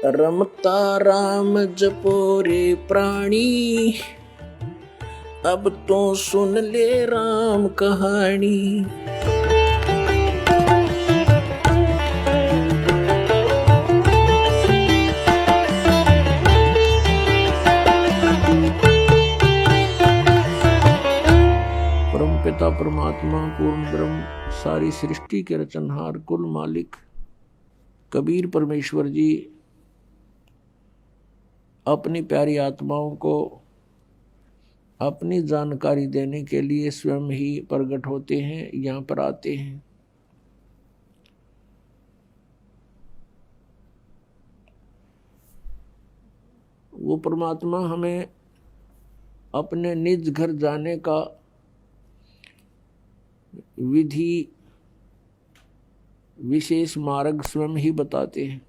रमता राम जपो रे प्राणी, अब तो सुन ले राम कहानी। परम पिता परमात्मा पूर्ण ब्रह्म सारी सृष्टि के रचनहार कुल मालिक कबीर परमेश्वर जी अपनी प्यारी आत्माओं को अपनी जानकारी देने के लिए स्वयं ही प्रकट होते हैं, यहाँ पर आते हैं। वो परमात्मा हमें अपने निज घर जाने का विधि विशेष मार्ग स्वयं ही बताते हैं।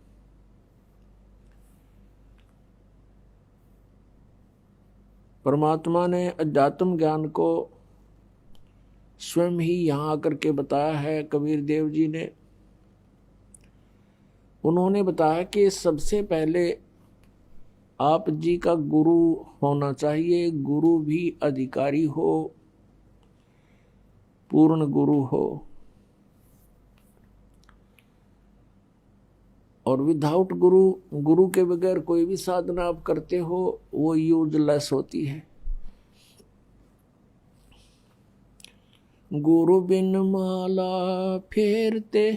परमात्मा ने अध्यात्म ज्ञान को स्वयं ही यहाँ आकर के बताया है। कबीर देव जी ने उन्होंने बताया कि सबसे पहले आप जी का गुरु होना चाहिए। गुरु भी अधिकारी हो, पूर्ण गुरु हो, और विदाउट गुरु, गुरु के बगैर कोई भी साधना आप करते हो वो यूजलेस होती है। गुरु बिन माला फेरते,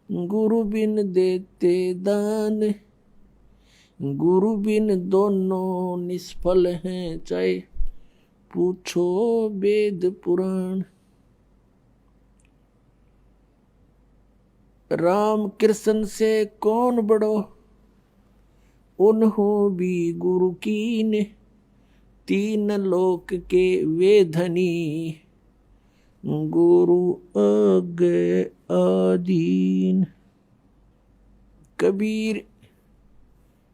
गुरु बिन देते दान, गुरु बिन दोनों निष्फल हैं, चाहे पूछो वेद पुराण। राम कृष्ण से कौन बड़ो, उन्हों भी गुरु कीन, तीन लोक के वे धनी, गुरु आगे आदीन। कबीर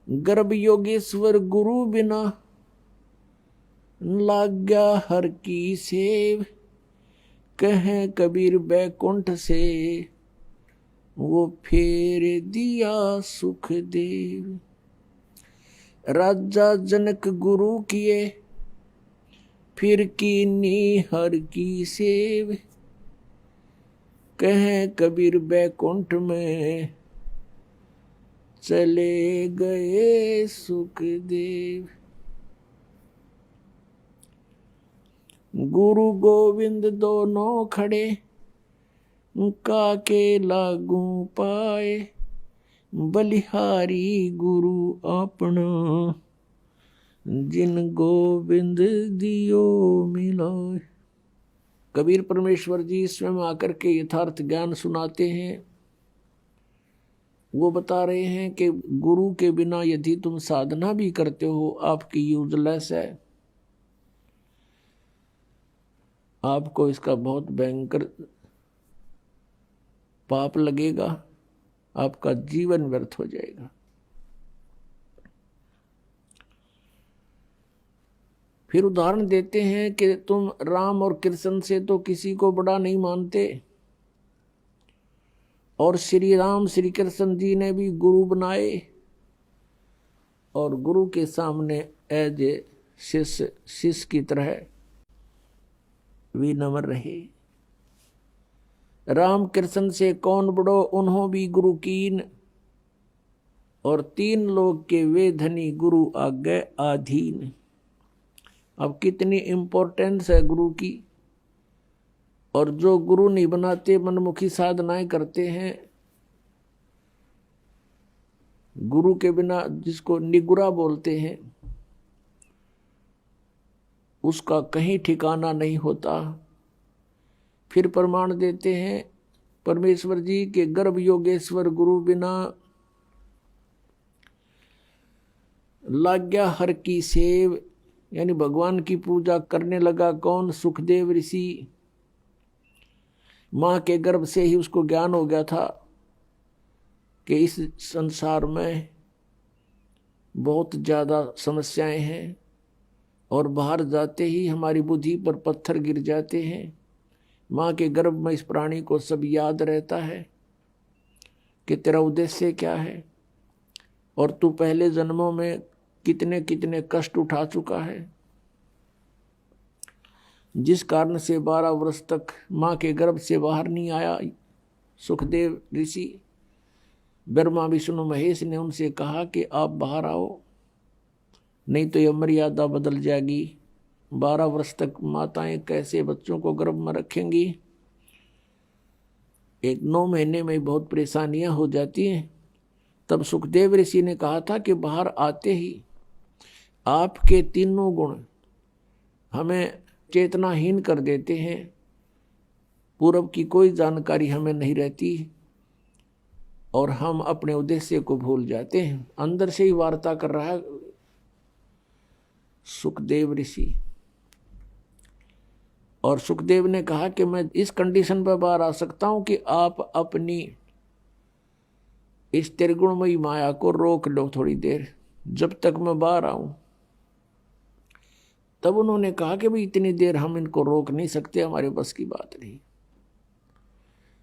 गर्भ योगेश्वर गुरु बिना, लाग्या हर की सेव, कहें कबीर बैकुंठ से, वो फेर दिया सुख देव। राजा जनक गुरु किए, फिर कीनी हर की सेव, कहें कबीर बैकुंठ में, चले गए सुख देव। गुरु गोविंद दोनों खड़े, काके लागू पाए, बलिहारी गुरु अपना, जिन गोविंद दियो मिलाए। कबीर परमेश्वर जी स्वयं आकर के यथार्थ ज्ञान सुनाते हैं। वो बता रहे हैं कि गुरु के बिना यदि तुम साधना भी करते हो आपकी यूजलेस है, आपको इसका बहुत भयंकर पाप लगेगा, आपका जीवन व्यर्थ हो जाएगा। फिर उदाहरण देते हैं कि तुम राम और कृष्ण से तो किसी को बड़ा नहीं मानते, और श्री राम श्री कृष्ण जी ने भी गुरु बनाए, और गुरु के सामने एज ए शिष्य की तरह विनम्र रहे। राम कृष्ण से कौन बड़ो, उन्हों भी गुरु कीन, और तीन लोग के वे धनी, गुरु आगे आधीन। अब कितनी इम्पोर्टेंस है गुरु की। और जो गुरु नहीं बनाते, मनमुखी साधनाएं करते हैं, गुरु के बिना, जिसको निगुरा बोलते हैं, उसका कहीं ठिकाना नहीं होता। फिर प्रमाण देते हैं परमेश्वर जी के गर्भ योगेश्वर गुरु बिना, लाग्या हर की सेव, यानी भगवान की पूजा करने लगा कौन, सुखदेव ऋषि। माँ के गर्भ से ही उसको ज्ञान हो गया था कि इस संसार में बहुत ज़्यादा समस्याएं हैं, और बाहर जाते ही हमारी बुद्धि पर पत्थर गिर जाते हैं। माँ के गर्भ में इस प्राणी को सब याद रहता है कि तेरा उद्देश्य क्या है। और तू पहले जन्मों में कितने कितने कष्ट उठा चुका है, जिस कारण से 12 वर्ष तक माँ के गर्भ से बाहर नहीं आया। सुखदेव ऋषि, ब्रह्मा विष्णु महेश ने उनसे कहा कि आप बाहर आओ, नहीं तो यह मर्यादा बदल जाएगी। 12 वर्ष तक माताएं कैसे बच्चों को गर्भ में रखेंगी? 9 महीने में बहुत परेशानियां हो जाती हैं। तब सुखदेव ऋषि ने कहा था कि बाहर आते ही आपके तीनों गुण हमें चेतनाहीन कर देते हैं, पूर्व की कोई जानकारी हमें नहीं रहती और हम अपने उद्देश्य को भूल जाते हैं। अंदर से ही वार्ता कर रहा है सुखदेव ऋषि। और सुखदेव ने कहा कि मैं इस कंडीशन पर बाहर आ सकता हूं कि आप अपनी इस त्रिगुणमयी माया को रोक लो थोड़ी देर, जब तक मैं बाहर आऊं। तब उन्होंने कहा कि भाई इतनी देर हम इनको रोक नहीं सकते, हमारे बस की बात नहीं।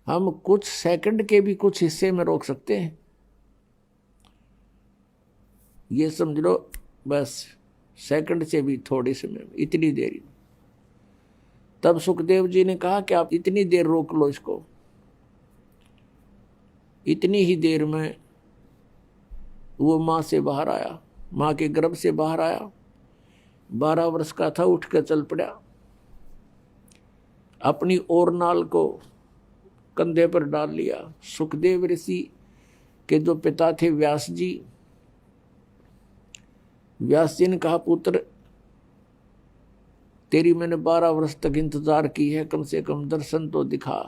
हम कुछ सेकंड के भी कुछ हिस्से में रोक सकते हैं, ये समझ लो, बस सेकंड से भी थोड़ी समय में, इतनी देर। तब सुखदेव जी ने कहा कि आप इतनी देर रोक लो इसको। इतनी ही देर में वो माँ से बाहर आया, माँ के गर्भ से बाहर आया। 12 वर्ष का था, उठ कर चल पड़ा। अपनी और नाल को कंधे पर डाल लिया। सुखदेव ऋषि के जो पिता थे व्यास जी, व्यास जी ने कहा, पुत्र तेरी मैंने 12 वर्ष तक इंतजार की है, कम से कम दर्शन तो दिखा।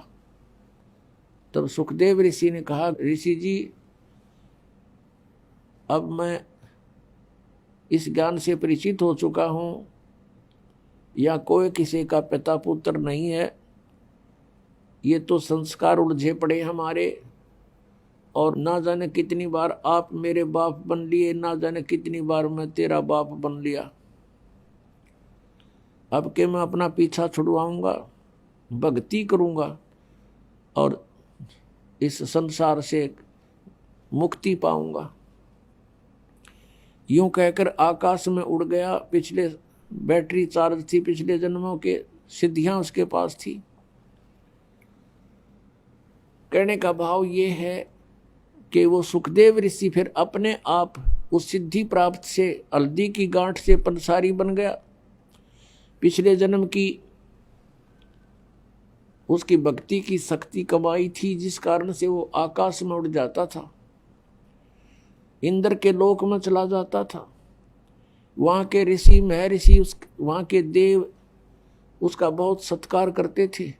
तब सुखदेव ऋषि ने कहा, ऋषि जी अब मैं इस ज्ञान से परिचित हो चुका हूं, या कोई किसी का पिता पुत्र नहीं है, ये तो संस्कार उलझे पड़े हमारे, और ना जाने कितनी बार आप मेरे बाप बन लिए, ना जाने कितनी बार मैं तेरा बाप बन लिया। अब के मैं अपना पीछा छुड़वाऊंगा, भक्ति करूंगा और इस संसार से मुक्ति पाऊंगा। यूं कहकर आकाश में उड़ गया। पिछले बैटरी चार्ज थी, पिछले जन्मों के सिद्धियां उसके पास थी। कहने का भाव ये है कि वो सुखदेव ऋषि फिर अपने आप उस सिद्धि प्राप्त से, हल्दी की गांठ से पंसारी बन गया। पिछले जन्म की उसकी भक्ति की शक्ति कमाई थी, जिस कारण से वो आकाश में उड़ जाता था, इंद्र के लोक में चला जाता था। वहां के ऋषि महर्षि, वहां के देव उसका बहुत सत्कार करते थे।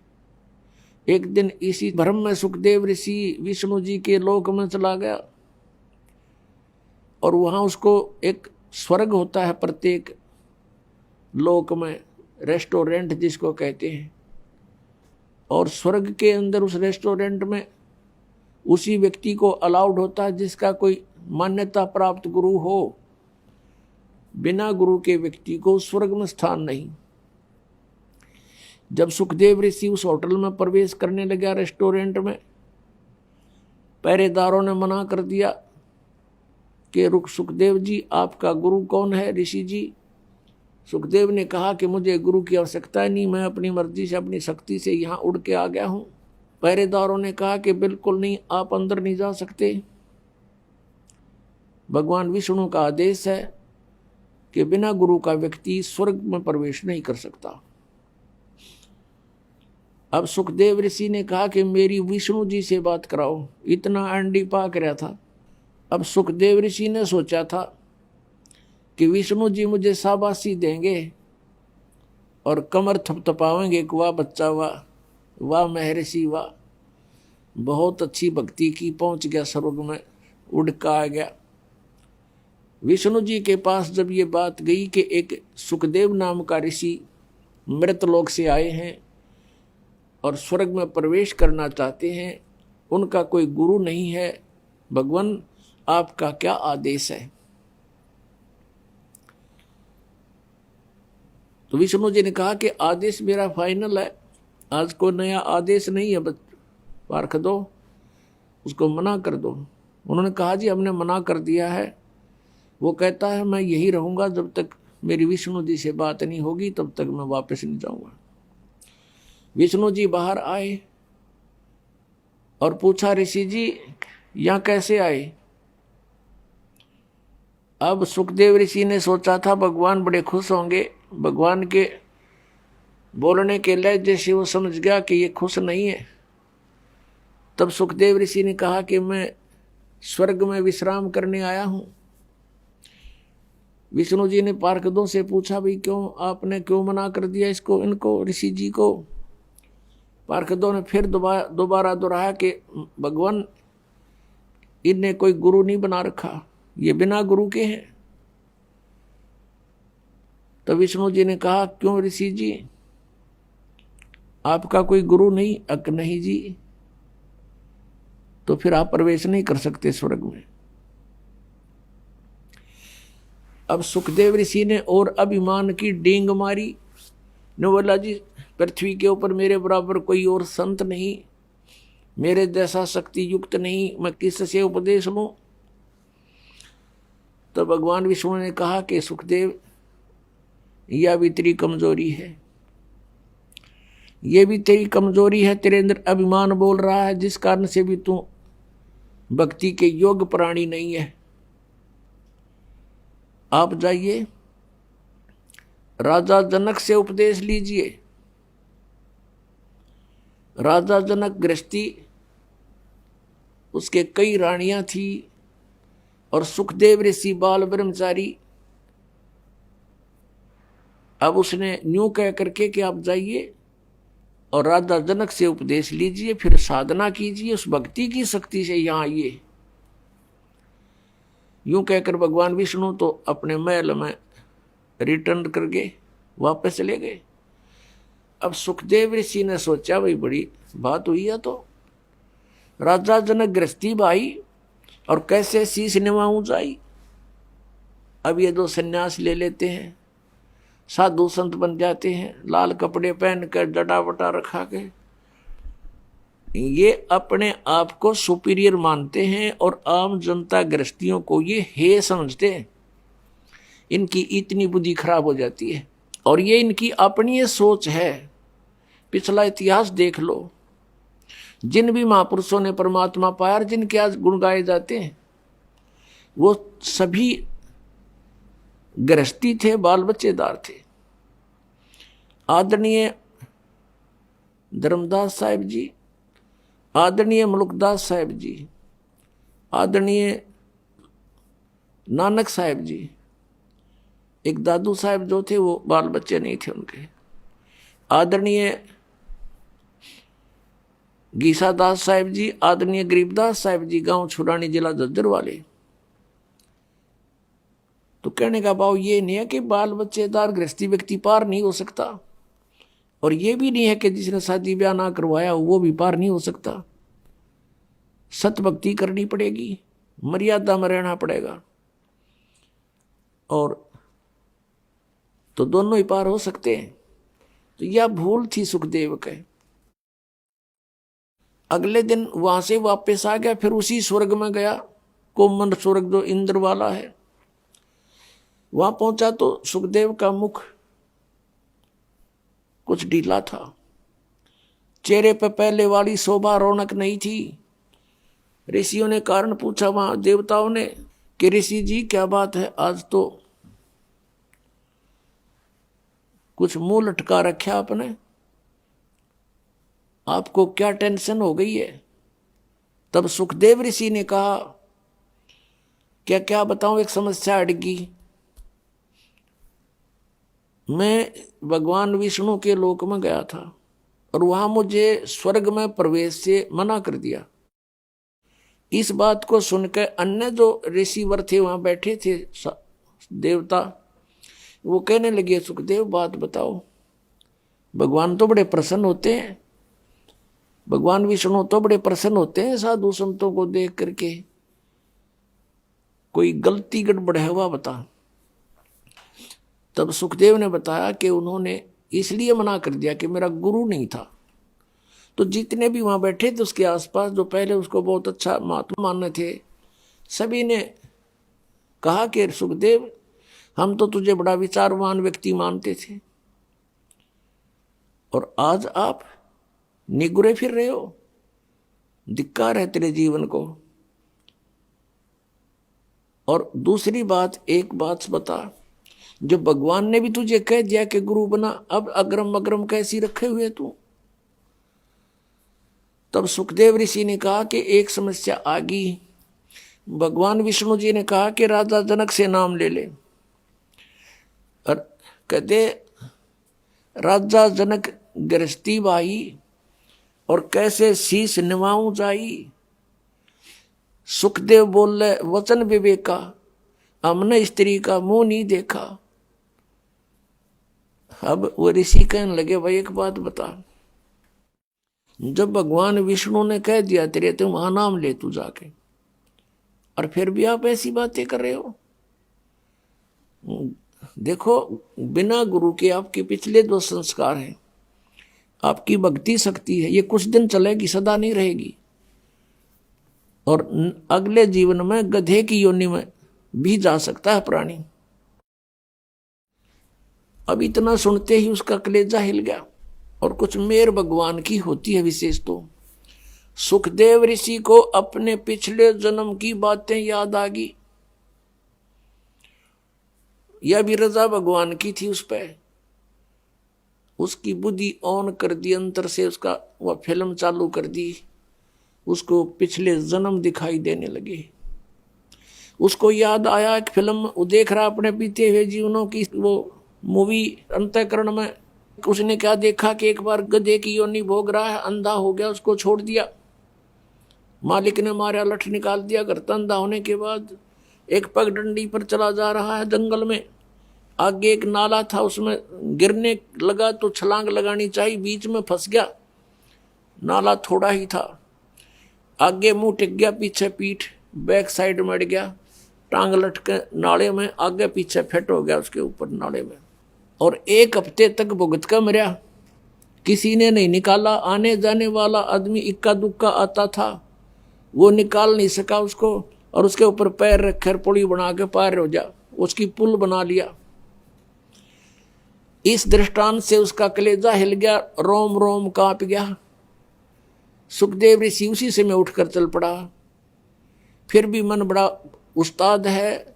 एक दिन इसी भ्रम में सुखदेव ऋषि विष्णु जी के लोक में चला गया, और वहां उसको एक स्वर्ग होता है प्रत्येक लोक में, रेस्टोरेंट जिसको कहते हैं, और स्वर्ग के अंदर उस रेस्टोरेंट में उसी व्यक्ति को अलाउड होता है जिसका कोई मान्यता प्राप्त गुरु हो। बिना गुरु के व्यक्ति को स्वर्ग में स्थान नहीं। जब सुखदेव ऋषि उस होटल में प्रवेश करने लगा, रेस्टोरेंट में, पहरेदारों ने मना कर दिया कि रुक सुखदेव जी, आपका गुरु कौन है? ऋषि जी। सुखदेव ने कहा कि मुझे गुरु की आवश्यकता नहीं, मैं अपनी मर्जी से, अपनी शक्ति से यहाँ उड़ के आ गया हूँ। पहरेदारों ने कहा कि बिल्कुल नहीं, आप अंदर नहीं जा सकते। भगवान विष्णु का आदेश है कि बिना गुरु का व्यक्ति स्वर्ग में प्रवेश नहीं कर सकता। अब सुखदेव ऋषि ने कहा कि मेरी विष्णु जी से बात कराओ। इतना अंडी पाक रहा था। अब सुखदेव ऋषि ने सोचा था कि विष्णु जी मुझे शाबाशी देंगे और कमर थपथपावेंगे कि वाह बच्चा, वाह वाह महर्षि, वाह बहुत अच्छी भक्ति की, पहुंच गया स्वर्ग में, उड़ का आ गया। विष्णु जी के पास जब ये बात गई कि एक सुखदेव नाम का ऋषि मृतलोक से आए हैं और स्वर्ग में प्रवेश करना चाहते हैं, उनका कोई गुरु नहीं है, भगवान आपका क्या आदेश है? तो विष्णु जी ने कहा कि आदेश मेरा फाइनल है, आज कोई नया आदेश नहीं है, बस पार्ख दो, उसको मना कर दो। उन्होंने कहा जी हमने मना कर दिया है, वो कहता है मैं यही रहूंगा जब तक मेरी विष्णु जी से बात नहीं होगी, तब तक मैं वापस नहीं जाऊंगा। विष्णु जी बाहर आए और पूछा, ऋषि जी यहां कैसे आए? अब सुखदेव ऋषि ने सोचा था भगवान बड़े खुश होंगे, भगवान के बोलने के लहजे से वो समझ गया कि ये खुश नहीं है। तब सुखदेव ऋषि ने कहा कि मैं स्वर्ग में विश्राम करने आया हूं। विष्णु जी ने पार्षदों से पूछा, भाई आपने क्यों मना कर दिया इनको ऋषि जी को? पार्षदों ने फिर दोबारा दोहराया कि भगवान इन्हें कोई गुरु नहीं बना रखा, ये बिना गुरु के हैं। तो विष्णु जी ने कहा, क्यों ऋषि जी, आपका कोई गुरु नहीं? नहीं जी। तो फिर आप प्रवेश नहीं कर सकते स्वर्ग में। अब सुखदेव ऋषि ने और अभिमान की डींग मारी, ने बोला, जी पृथ्वी के ऊपर मेरे बराबर कोई और संत नहीं, मेरे जैसा शक्ति युक्त नहीं, मैं किससे उपदेश लूं? तो भगवान विष्णु ने कहा कि सुखदेव, यह भी तेरी कमजोरी है, ये भी तेरी कमजोरी है, तेरे अंदर अभिमान बोल रहा है, जिस कारण से भी तू भक्ति के योग्य प्राणी नहीं है। आप जाइए राजा जनक से उपदेश लीजिए। राजा जनक गृहस्थी, उसके कई रानियां थी, और सुखदेव ऋषि बाल ब्रह्मचारी। अब उसने न्यू कह करके कि आप जाइए और राजा जनक से उपदेश लीजिए, फिर साधना कीजिए, उस भक्ति की शक्ति से यहां आइए। यूं कहकर भगवान विष्णु तो अपने महल में रिटर्न करके वापस चले गए। अब सुखदेव ऋषि ने सोचा, भाई बड़ी बात हुई है, तो राजा जनक गृहस्थी भाई और कैसे शीश निभाऊं जाई। अब ये दो सन्यास ले लेते हैं, साधु संत बन जाते हैं, लाल कपड़े पहन कर जटा वटा रखा के, ये अपने आप को सुपीरियर मानते हैं और आम जनता गृहस्थियों को ये हे समझते हैं। इनकी इतनी बुद्धि खराब हो जाती है, और ये इनकी अपनी ये सोच है। पिछला इतिहास देख लो, जिन भी महापुरुषों ने परमात्मा पाया, जिनके आज गुण गाए जाते हैं, वो सभी गृहस्थी थे, बाल बच्चेदार थे। आदरणीय धर्मदास साहिब जी, आदरणीय मुल्कदास साहिब जी, आदरणीय नानक साहिब जी, एक दादू साहिब जो थे वो बाल बच्चे नहीं थे उनके, आदरणीय गीसादास साहिब जी, आदरणीय गरीबदास साहिब जी, गांव छुरानी, जिला झज्जर वाले। तो कहने का भाव ये नहीं है कि बाल बच्चेदार गृहस्थी व्यक्ति पार नहीं हो सकता, और ये भी नहीं है कि जिसने शादी ब्याह ना करवाया वो भी पार नहीं हो सकता। सत भक्ति करनी पड़ेगी, मर्यादा में रहना पड़ेगा, और तो दोनों ही पार हो सकते हैं। तो यह भूल थी सुखदेव के। अगले दिन वहां से वापस आ गया, फिर उसी स्वर्ग में गया, कोमन स्वर्ग जो इंद्र वाला है। वहां पहुंचा तो सुखदेव का मुख कुछ ढीला था, चेहरे पर पहले वाली शोभा रौनक नहीं थी। ऋषियों ने कारण पूछा वहां देवताओं ने कि ऋषि जी क्या बात है, आज तो कुछ मुंह लटका रखा आपने, आपको क्या टेंशन हो गई है? तब सुखदेव ऋषि ने कहा, क्या क्या बताऊं, एक समस्या अड़गी। मैं भगवान विष्णु के लोक में गया था और वहां मुझे स्वर्ग में प्रवेश से मना कर दिया। इस बात को सुनकर अन्य जो ऋषिवर थे वहां बैठे थे देवता, वो कहने लगे, सुखदेव बात बताओ, भगवान तो बड़े प्रसन्न होते हैं, भगवान विष्णु तो बड़े प्रसन्न होते हैं साधु संतों को देख करके, कोई गलती गड़बड़ है वह बता। तब सुखदेव ने बताया कि उन्होंने इसलिए मना कर दिया कि मेरा गुरु नहीं था। तो जितने भी वहां बैठे थे उसके आसपास, जो पहले उसको बहुत अच्छा महात्मा मानने थे, सभी ने कहा कि सुखदेव, हम तो तुझे बड़ा विचारवान व्यक्ति मानते थे और आज आप निगुरे फिर रहे हो, धिक्कार है तेरे जीवन को। और दूसरी बात, एक बात बता, जो भगवान ने भी तुझे कह दिया कि गुरु बना, अब अग्रम अग्रम कैसी रखे हुए तू। तब सुखदेव ऋषि ने कहा कि एक समस्या आ गई। भगवान विष्णु जी ने कहा कि राजा जनक से नाम ले ले। और कहते राजा जनक गृहस्थी भाई और कैसे शीश निवाऊं जाई। सुखदेव बोले वचन विवेका, हमने स्त्री का मुंह नहीं देखा। अब वो ऋषि कहने लगे, भाई एक बात बता, जब भगवान विष्णु ने कह दिया तेरे तुम वहां नाम ले तू जाके, और फिर भी आप ऐसी बातें कर रहे हो। देखो, बिना गुरु के आपके पिछले जो संस्कार हैं, आपकी भक्ति शक्ति है, ये कुछ दिन चलेगी, सदा नहीं रहेगी। और अगले जीवन में गधे की योनि में भी जा सकता है प्राणी। अब इतना सुनते ही उसका कलेजा हिल गया। और कुछ मेर भगवान की होती है विशेष। तो सुखदेव ऋषि को अपने पिछले जन्म की बातें याद आ गई। यह भी रजा भगवान की थी उस पर। उसकी बुद्धि ऑन कर दी, अंतर से उसका वह फिल्म चालू कर दी। उसको पिछले जन्म दिखाई देने लगे। उसको याद आया एक फिल्म वो देख रहा अपने बीते हुए जीवनों की, वो मूवी अंतःकरण में। उसने क्या देखा कि एक बार गधे की योनि भोग रहा है, अंधा हो गया, उसको छोड़ दिया। मालिक ने मारा, लठ निकाल दिया। घर अंधा होने के बाद एक पगडंडी पर चला जा रहा है जंगल में। आगे एक नाला था, उसमें गिरने लगा तो छलांग लगानी चाहिए, बीच में फंस गया। नाला थोड़ा ही था, आगे मुंह टिक गया, पीछे पीठ, बैक साइड मर गया, टांग लटके नाले में, आगे पीछे फेट हो गया उसके ऊपर नाले में। और 1 हफ्ते तक भुगत कर मरा। किसी ने नहीं निकाला। आने जाने वाला आदमी इक्का दुक्का आता था, वो निकाल नहीं सका उसको। और उसके ऊपर पैर रखकर पुली बना के पार हो जा, उसकी पुल बना लिया। इस दृष्टांत से उसका कलेजा हिल गया, रोम रोम कांप गया। सुखदेव ऋषि उसी से में उठकर चल पड़ा। फिर भी मन बड़ा उस्ताद है,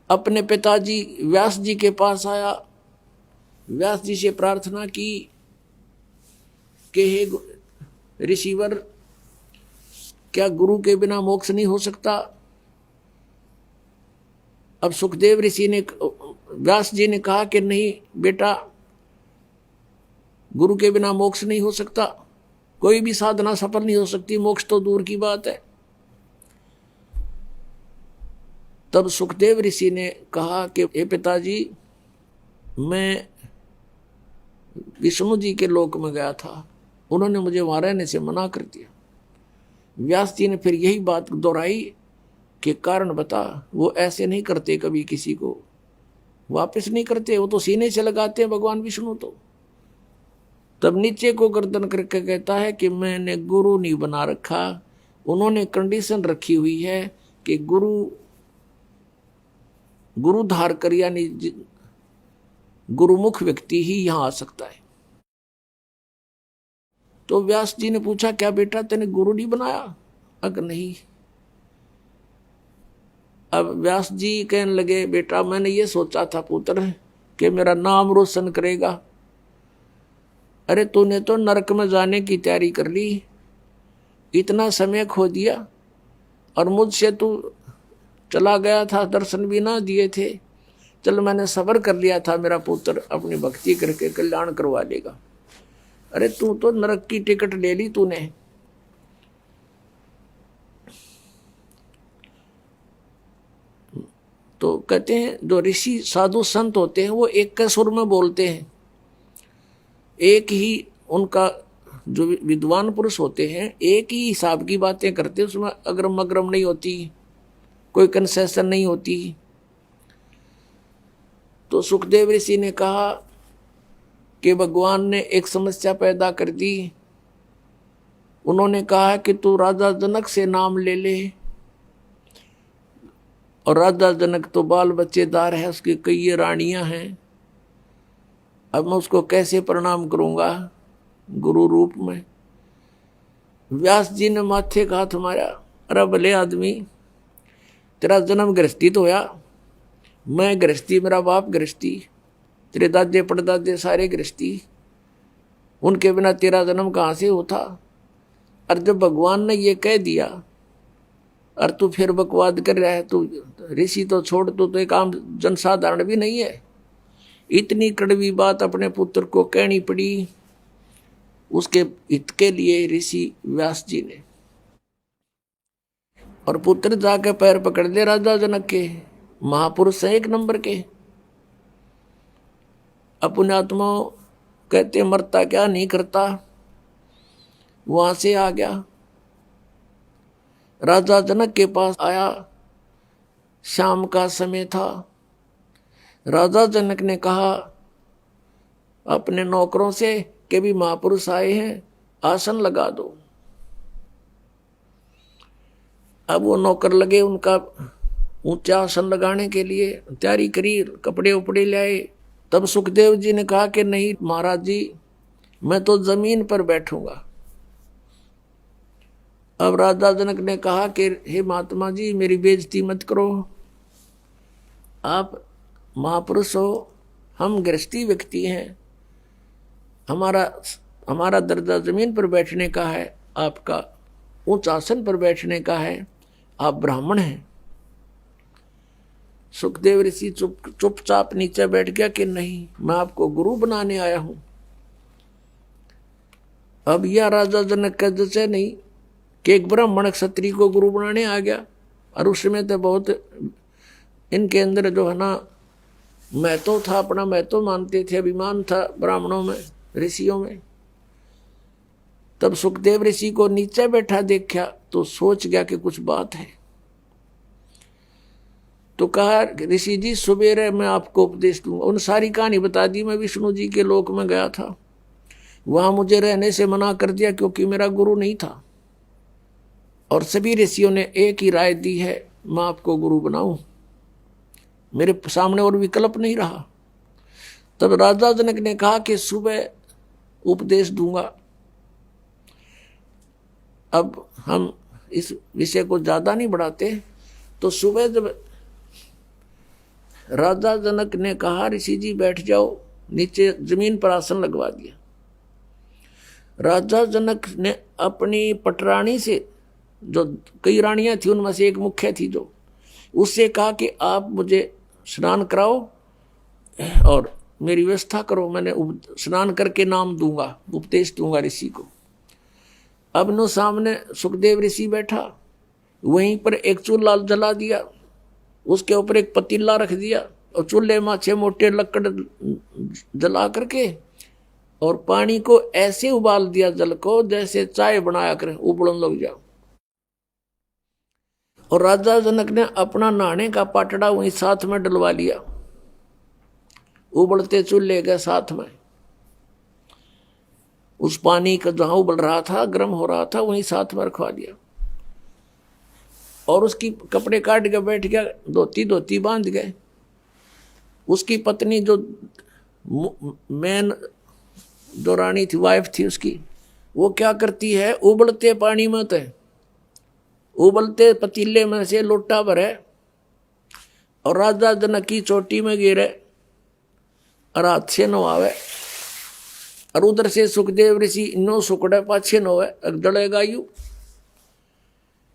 अपने पिताजी व्यास जी के पास आया। व्यास जी से प्रार्थना की कि हे ऋषिवर, क्या गुरु के बिना मोक्ष नहीं हो सकता। अब सुखदेव ऋषि ने, व्यास जी ने कहा कि नहीं बेटा, गुरु के बिना मोक्ष नहीं हो सकता, कोई भी साधना सफल नहीं हो सकती, मोक्ष तो दूर की बात है। तब सुखदेव ऋषि ने कहा कि हे पिताजी, मैं विष्णु जी के लोक में गया था, उन्होंने मुझे वहां रहने से मना कर दिया। व्यास जी ने फिर यही बात दोहराई कि कारण बता। वो ऐसे नहीं करते, कभी किसी को वापस नहीं करते, वो तो सीने से लगाते हैं भगवान विष्णु। तो तब नीचे को गर्दन करके कहता है कि मैंने गुरु नहीं बना रखा। उन्होंने कंडीशन रखी हुई है कि गुरु धार कर, यानी गुरुमुख व्यक्ति ही यहां आ सकता है। तो व्यास जी ने पूछा, क्या बेटा तेने गुरु नहीं बनाया? अगर नहीं। अब व्यास जी कहने लगे, बेटा मैंने ये सोचा था पुत्र कि मेरा नाम रोशन करेगा। अरे तूने तो नरक में जाने की तैयारी कर ली, इतना समय खो दिया, और मुझसे तू चला गया था, दर्शन भी ना दिए थे। चल मैंने सब्र कर लिया था, मेरा पुत्र अपनी भक्ति करके कल्याण करवा लेगा। अरे तू तो नरक की टिकट ले ली तूने। तो कहते हैं जो ऋषि साधु संत होते हैं वो एक के सुर में बोलते हैं, एक ही उनका जो विद्वान पुरुष होते हैं एक ही हिसाब की बातें करते हैं, उसमें अग्रम अग्रम नहीं होती, कोई कंसेशन नहीं होती। तो सुखदेव ऋषि ने कहा कि भगवान ने एक समस्या पैदा कर दी। उन्होंने कहा कि तू राजा जनक से नाम ले ले, और राजा जनक तो बाल बच्चेदार है, उसकी कई रानियां हैं। अब मैं उसको कैसे प्रणाम करूंगा गुरु रूप में। व्यास जी ने माथे का हाथ मारा, अरे भले आदमी, तेरा जन्म गृहस्थी तो होया, मैं गृहस्थी, मेरा बाप गृहस्थी, तेरे दादे परदादे सारे गृहस्थी, उनके बिना तेरा जन्म कहाँ से होता। और जब भगवान ने ये कह दिया और तू फिर बकवाद कर रहा है, तू ऋषि तो छोड़, तो एक आम जनसाधारण भी नहीं है। इतनी कड़वी बात अपने पुत्र को कहनी पड़ी उसके हित के लिए ऋषि व्यास जी ने। और पुत्र जाके पैर पकड़ ले राजा जनक के, महापुरुष है एक नंबर के। अपने आत्मा कहते मरता क्या नहीं करता, वहां से आ गया, राजा जनक के पास आया। शाम का समय था। राजा जनक ने कहा अपने नौकरों से कि भी महापुरुष आए हैं, आसन लगा दो। अब वो नौकर लगे उनका ऊंचा आसन लगाने के लिए, तैयारी करी, कपड़े उपड़े लाए। तब सुखदेव जी ने कहा कि नहीं महाराज जी, मैं तो जमीन पर बैठूंगा। अब राजा जनक ने कहा कि हे महात्मा जी, मेरी बेइज्जती मत करो, आप महापुरुष हो, हम गृहस्थी व्यक्ति हैं, हमारा दर्जा जमीन पर बैठने का है, आपका उच्च आसन पर बैठने का है, आप ब्राह्मण हैं। सुखदेव ऋषि चुपचाप नीचे बैठ गया कि नहीं, मैं आपको गुरु बनाने आया हूं। अब यह राजा जनक का जैसे नहीं कि एक ब्राह्मण क्षत्रिय को गुरु बनाने आ गया। और उस समय तो बहुत इनके अंदर जो है ना महत्व था, अपना महत्व मानते थे, अभिमान था ब्राह्मणों में, ऋषियों में। तब सुखदेव ऋषि को नीचे बैठा देखा तो सोच गया कि कुछ बात है। तो कहा ऋषि जी सुबेरे मैं आपको उपदेश दूंगा। उन सारी कहानी बता दी। मैं विष्णु जी के लोक में गया था, वहां मुझे रहने से मना कर दिया क्योंकि मेरा गुरु नहीं था। और सभी ऋषियों ने एक ही राय दी है, मैं आपको गुरु बनाऊं, मेरे सामने और विकल्प नहीं रहा। तब राजा जनक ने कहा कि सुबह उपदेश दूंगा। अब हम इस विषय को ज्यादा नहीं बढ़ाते। तो सुबह जब राजा जनक ने कहा ऋषि जी बैठ जाओ, नीचे जमीन पर आसन लगवा दिया। राजा जनक ने अपनी पटरानी से, जो कई रानियां थी उनमें से एक मुख्य थी, जो उससे कहा कि आप मुझे स्नान कराओ और मेरी व्यवस्था करो, मैंने स्नान करके नाम दूंगा, उपदेश दूंगा ऋषि को। अब नो सामने सुखदेव ऋषि बैठा, वहीं पर एक चूल्हा जला दिया, उसके ऊपर एक पतीला रख दिया और चूल्हे में 6 मोटे लकड़ जला करके और पानी को ऐसे उबाल दिया, जल को जैसे चाय बनाया करे, उबलन लग जाओ। और राजा जनक ने अपना नहाने का पाटड़ा वहीं साथ में डलवा लिया, उबलते चूल्हे के साथ में। उस पानी का जहां उबल रहा था, गर्म हो रहा था, वहीं साथ में रखवा दिया। और उसकी कपड़े काट के बैठ गया, धोती बांध गए। उसकी पत्नी जो मेन जो रानी थी, वाइफ थी उसकी, वो क्या करती है, उबलते पानी में तो उबलते पतीले में से लोटा भरे और राजा जनक की चोटी में गिरे और हाथ से नवावे। और उधर से सुखदेव ऋषि नो सुकड़े पाछे नोवे, अगदड़ेगा यू।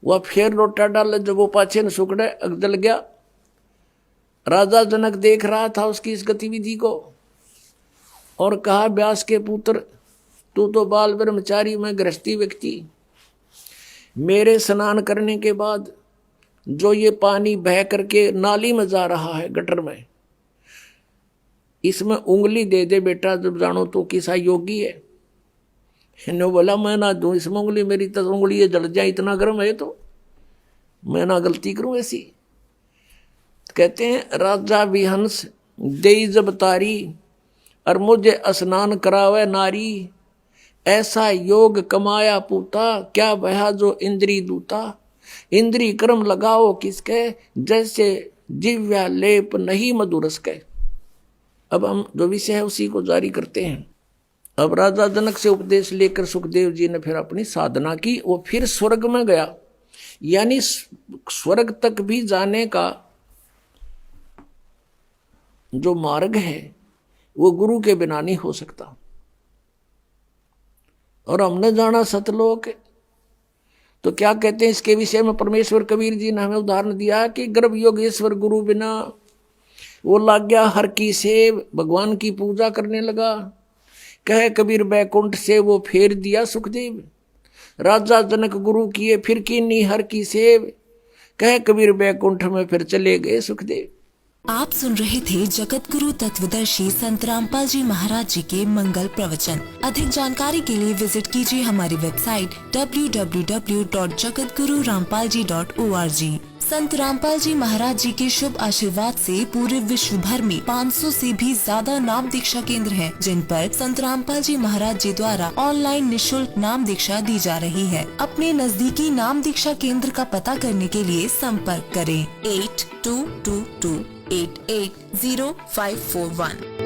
वह फिर लोटा डाले, जब वो पाछे न सुकड़े, अगदल गया। राजा जनक देख रहा था उसकी इस गतिविधि को और कहा व्यास के पुत्र, तू तो बाल ब्रह्मचारी, मैं गृहस्थी व्यक्ति, मेरे स्नान करने के बाद जो ये पानी बह करके नाली में जा रहा है, गटर में, इसमें उंगली दे दे बेटा, जब जानो तो किसा योगी है। इन्होंने बोला मैं ना दूं इसमें उंगली, मेरी तो उंगली ये जल जाए, इतना गर्म है तो मैं ना गलती करूं ऐसी। कहते हैं राजा विहंस दे जब तारी और मुझे स्नान करावे नारी, ऐसा योग कमाया पूता, क्या बहा जो इंद्री दूता। इंद्री कर्म लगाओ किसके, जैसे जिव्या लेप नहीं मधुरस के। अब हम जो विषय है उसी को जारी करते हैं। अब राजा जनक से उपदेश लेकर सुखदेव जी ने फिर अपनी साधना की, वो फिर स्वर्ग में गया। यानी स्वर्ग तक भी जाने का जो मार्ग है वो गुरु के बिना नहीं हो सकता। और हमने जाना सतलोक, तो क्या कहते हैं इसके विषय में परमेश्वर कबीर जी ने हमें उदाहरण दिया कि गर्भ योगेश्वर गुरु बिना, वो लाग गया हर की सेव, भगवान की पूजा करने लगा। कहे कबीर बैकुंठ से वो फेर दिया सुखदेव, राजा जनक गुरु किए फिर कीनी हर की सेव। कहे कबीर बैकुंठ में फिर चले गए सुखदेव। आप सुन रहे थे जगत गुरु तत्वदर्शी संत रामपाल जी महाराज जी के मंगल प्रवचन। अधिक जानकारी के लिए विजिट कीजिए हमारी वेबसाइट www.jagatgururampalji.org। संत रामपाल जी महाराज जी के शुभ आशीर्वाद से पूरे विश्व भर में 500 से भी ज्यादा नाम दीक्षा केंद्र हैं, जिन पर संत रामपाल जी महाराज जी द्वारा ऑनलाइन निशुल्क नाम दीक्षा दी जा रही है। अपने नजदीकी नाम दीक्षा केंद्र का पता करने के लिए संपर्क करें 8222880541।